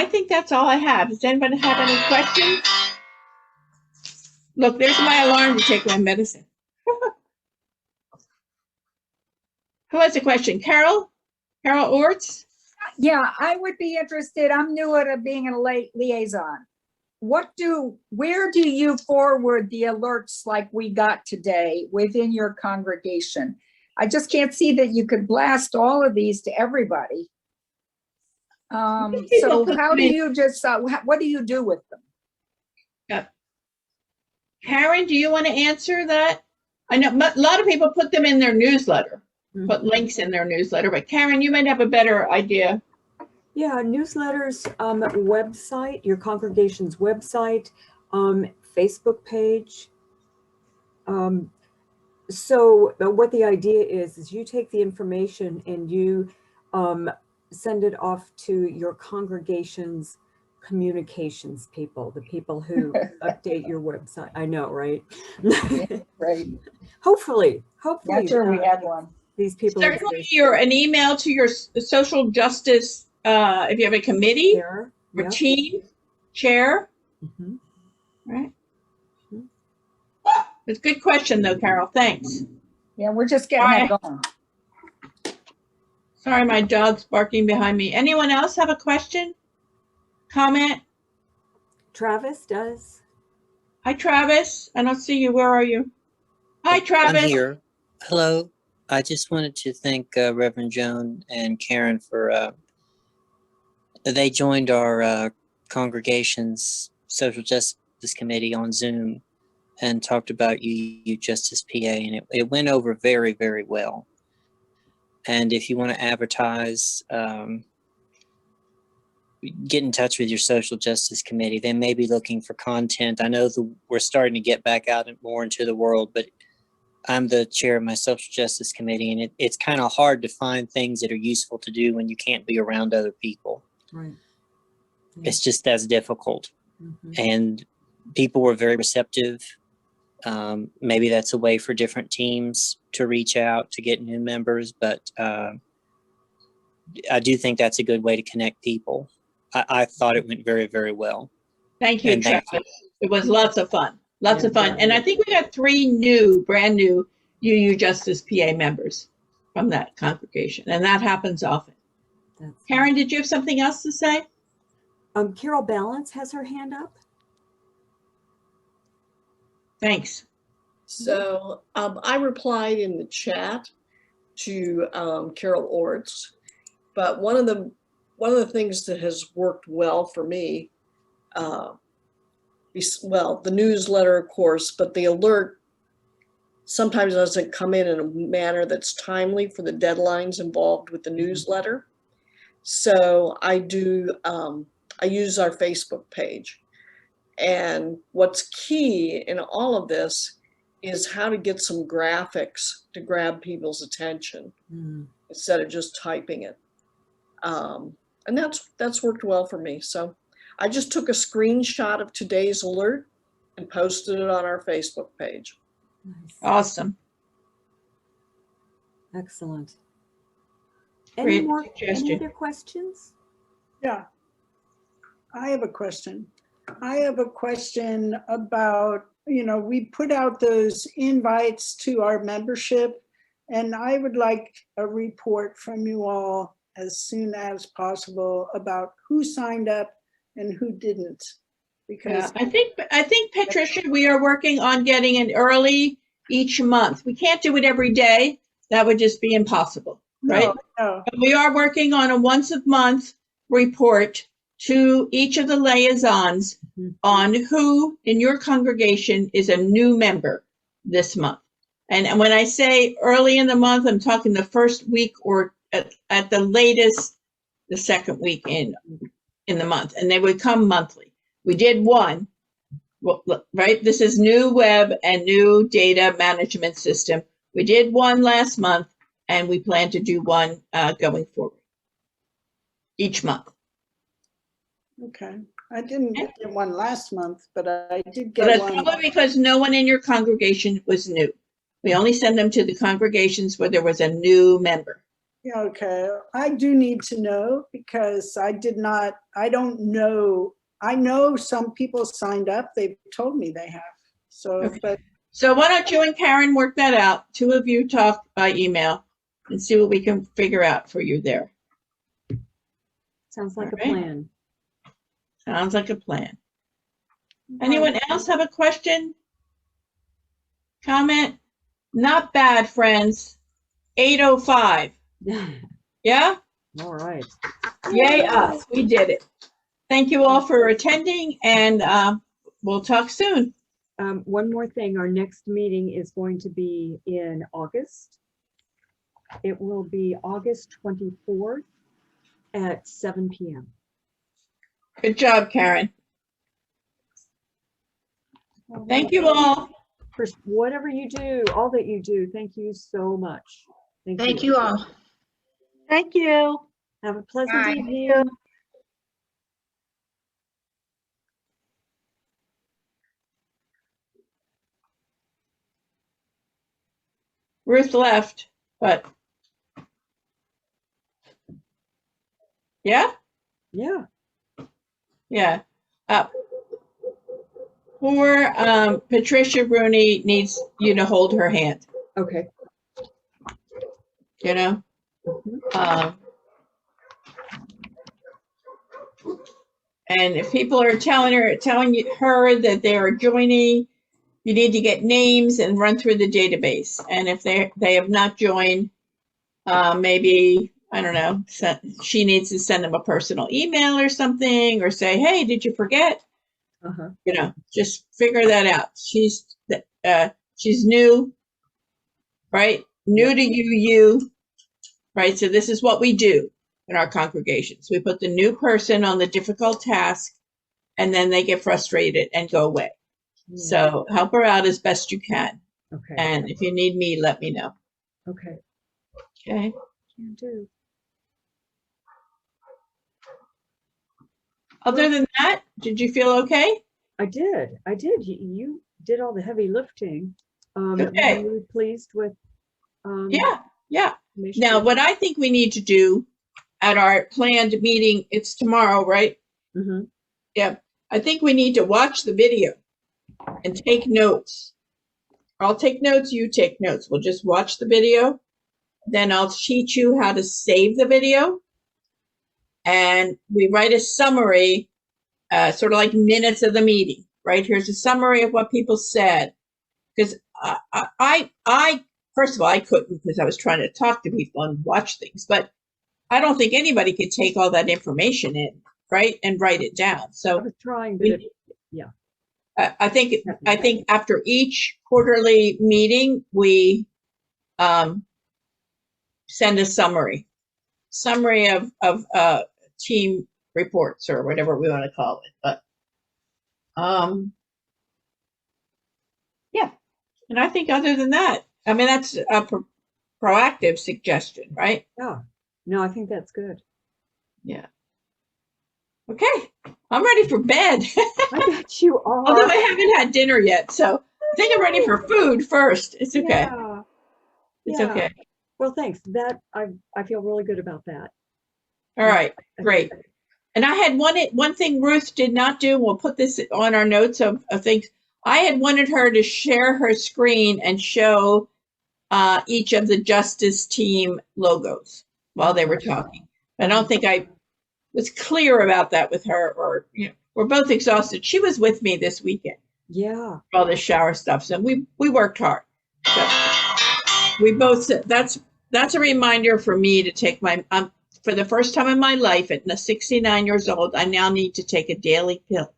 Speaker 3: think that's all I have. Does anybody have any questions? Look, there's my alarm to take my medicine. Who has a question? Carol? Carol Orts?
Speaker 12: Yeah, I would be interested. I'm new at being a liaison. Where do you forward the alerts like we got today within your congregation? I just can't see that you could blast all of these to everybody. So how do you just, what do you do with them?
Speaker 3: Yeah. Karen, do you want to answer that? I know a lot of people put them in their newsletter, put links in their newsletter, but Karen, you might have a better idea.
Speaker 2: Yeah, newsletters, website, your congregation's website, Facebook page. So what the idea is you take the information and you send it off to your congregation's communications people, the people who update your website. I know, right?
Speaker 12: Yeah, right.
Speaker 2: Hopefully.
Speaker 12: Not sure we had one.
Speaker 2: These people.
Speaker 3: Certainly, an email to your social justice, if you have a committee
Speaker 2: Chair,
Speaker 3: or team, chair. Right. It's a good question, though, Carol. Thanks.
Speaker 12: Yeah, we're just getting that going.
Speaker 3: Sorry, my dog's barking behind me. Anyone else have a question? Comment?
Speaker 2: Travis does.
Speaker 3: Hi, Travis. I don't see you. Where are you? Hi, Travis.
Speaker 13: I'm here. Hello. I just wanted to thank Reverend Joan and Karen for, they joined our congregation's Social Justice Committee on Zoom and talked about UUJusticePA, and it went over very, very well. And if you want to advertise, get in touch with your Social Justice Committee. They may be looking for content. I know we're starting to get back out more into the world, but I'm the chair of my Social Justice Committee, and it's kind of hard to find things that are useful to do when you can't be around other people.
Speaker 2: Right. Yeah.
Speaker 13: It's just as difficult. And people were very receptive. Maybe that's a way for different teams to reach out to get new members, but I do think that's a good way to connect people. I thought it went very, very well.
Speaker 3: Thank you, Travis. It was lots of fun. Lots of fun. And I think we got 3 brand new UUJusticePA members from that congregation, and that happens often. Karen, did you have something else to say?
Speaker 2: Carol Balance has her hand up.
Speaker 3: Thanks.
Speaker 14: So I replied in the chat to Carol Orts, but one of the things that has worked well for me, well, the newsletter, of course, but the alert sometimes doesn't come in a manner that's timely for the deadlines involved with the newsletter. So I use our Facebook page. And what's key in all of this is how to get some graphics to grab people's attention instead of just typing it. And that's worked well for me. So I just took a screenshot of today's alert and posted it on our Facebook page.
Speaker 2: Nice.
Speaker 3: Awesome.
Speaker 2: Excellent.
Speaker 3: Great
Speaker 2: Any other questions?
Speaker 8: Yeah, I have a question. I have a question about, we put out those invites to our membership, and I would like a report from you all as soon as possible about who signed up and who didn't. Because
Speaker 3: I think Patricia, we are working on getting it early each month. We can't do it every day. That would just be impossible, right?
Speaker 8: No.
Speaker 3: But we are working on a once a month report to each of the liaisons on who in your congregation is a new member this month. And when I say early in the month, I'm talking the first week or at the latest, the second week in the month, and they would come monthly. We did one, right? This is new web and new data management system. We did one last month. And we plan to do one going forward each month.
Speaker 15: Okay. I didn't get one last month, but I did
Speaker 3: But
Speaker 15: get
Speaker 3: that's
Speaker 15: one.
Speaker 3: probably because no one in your congregation was new. We only send them to the congregations where there was a new member.
Speaker 15: Yeah, okay. I do need to know because I don't know. I know some people signed up. They've told me they have. So,
Speaker 3: Okay.
Speaker 15: but
Speaker 3: So why don't you and Karen work that out? Two of you talk by email and see what we can figure out for you there.
Speaker 2: Sounds like
Speaker 3: All
Speaker 2: a
Speaker 3: right.
Speaker 2: plan.
Speaker 3: Sounds like a plan. Anyone else have a question? Comment? Not bad, friends. 8:05. Yeah?
Speaker 2: All right.
Speaker 3: Yay us. We did it. Thank you all for attending, and we'll talk soon.
Speaker 2: One more thing, our next meeting is going to be in August. It will be August 24th at 7 p.m.
Speaker 3: Good job, Karen. Thank you all.
Speaker 2: For whatever you do, all that you do, thank you so much.
Speaker 6: Thank you all.
Speaker 8: Thank you.
Speaker 2: Have a pleasant
Speaker 6: Bye.
Speaker 2: evening.
Speaker 3: Ruth left, but yeah?
Speaker 2: Yeah.
Speaker 3: Yeah. Poor Patricia Rooney needs you to hold her hand,
Speaker 2: Okay.
Speaker 3: you know? And if people are telling her that they are joining, you need to get names and run through the database. And if they have not joined, maybe, I don't know, she needs to send them a personal email or something, or say, hey, did you forget? You know, just figure that out. She's new, right? New to you, right? So this is what we do in our congregations. We put the new person on the difficult task, and then they get frustrated and go away.
Speaker 2: Yeah.
Speaker 3: So help her out as best you can.
Speaker 2: Okay.
Speaker 3: And if you need me, let me know.
Speaker 2: Okay.
Speaker 3: Okay.
Speaker 2: Can do.
Speaker 3: Other than that, did you feel okay?
Speaker 2: I did. You did all the heavy lifting.
Speaker 3: Okay.
Speaker 2: I'm really pleased with.
Speaker 3: Yeah. Now, what I think we need to do at our planned meeting, it's tomorrow, right?
Speaker 2: Mm-hmm.
Speaker 3: Yeah. I think we need to watch the video and take notes. I'll take notes, you take notes. We'll just watch the video. Then I'll teach you how to save the video. And we write a summary, sort of like minutes of the meeting, right? Here's a summary of what people said. Because I first of all, I couldn't because I was trying to talk to people and watch things. But I don't think anybody could take all that information in, right? And write it down. So
Speaker 2: I was trying, but yeah.
Speaker 3: I think after each quarterly meeting, we send a summary of team reports or whatever we want to call it. But yeah, and I think other than that, I mean, that's a proactive suggestion, right?
Speaker 2: Yeah. No, I think that's good.
Speaker 3: Yeah. Okay, I'm ready for bed.
Speaker 2: I bet you are.
Speaker 3: Although I haven't had dinner yet, so I think I'm ready for food first. It's okay.
Speaker 2: Yeah.
Speaker 3: It's
Speaker 2: Yeah.
Speaker 3: okay.
Speaker 2: Well, thanks. That I feel really good about that.
Speaker 3: All right, great. And I had one thing Ruth did not do. We'll put this on our notes of things. I had wanted her to share her screen and show each of the Justice team logos while they were talking. I don't think I was clear about that with her, or we're both exhausted. She was with me this weekend.
Speaker 2: Yeah.
Speaker 3: All this shower stuff. So we worked hard. So we both said that's a reminder for me to take my for the first time in my life at 69 years old, I now need to take a daily pill.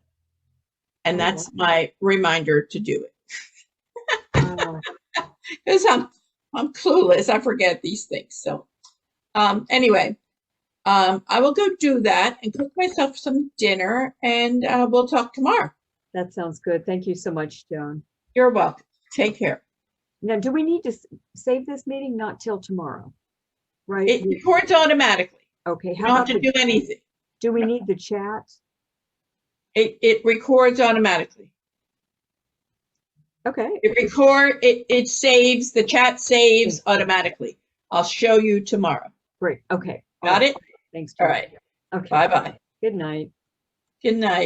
Speaker 3: And that's my reminder to do it. Because I'm clueless. I forget these things. So anyway, I will go do that and cook myself some dinner, and we'll talk tomorrow.
Speaker 2: That sounds good. Thank you so much, Joan.
Speaker 3: You're welcome. Take care.
Speaker 2: Now, do we need to save this meeting? Not till tomorrow, right?
Speaker 3: It records automatically.
Speaker 2: Okay,
Speaker 3: You
Speaker 2: how
Speaker 3: don't
Speaker 2: about
Speaker 3: have to do anything.
Speaker 2: do we need the chat?
Speaker 3: It records automatically.
Speaker 2: Okay,
Speaker 3: It saves, the chat saves automatically. I'll show you tomorrow.
Speaker 2: great. Okay. All
Speaker 3: Got
Speaker 2: right.
Speaker 3: it?
Speaker 2: Thanks.
Speaker 3: All
Speaker 2: Terry.
Speaker 3: right.
Speaker 2: Okay.
Speaker 3: Bye-bye.
Speaker 2: Good night.
Speaker 3: Good night.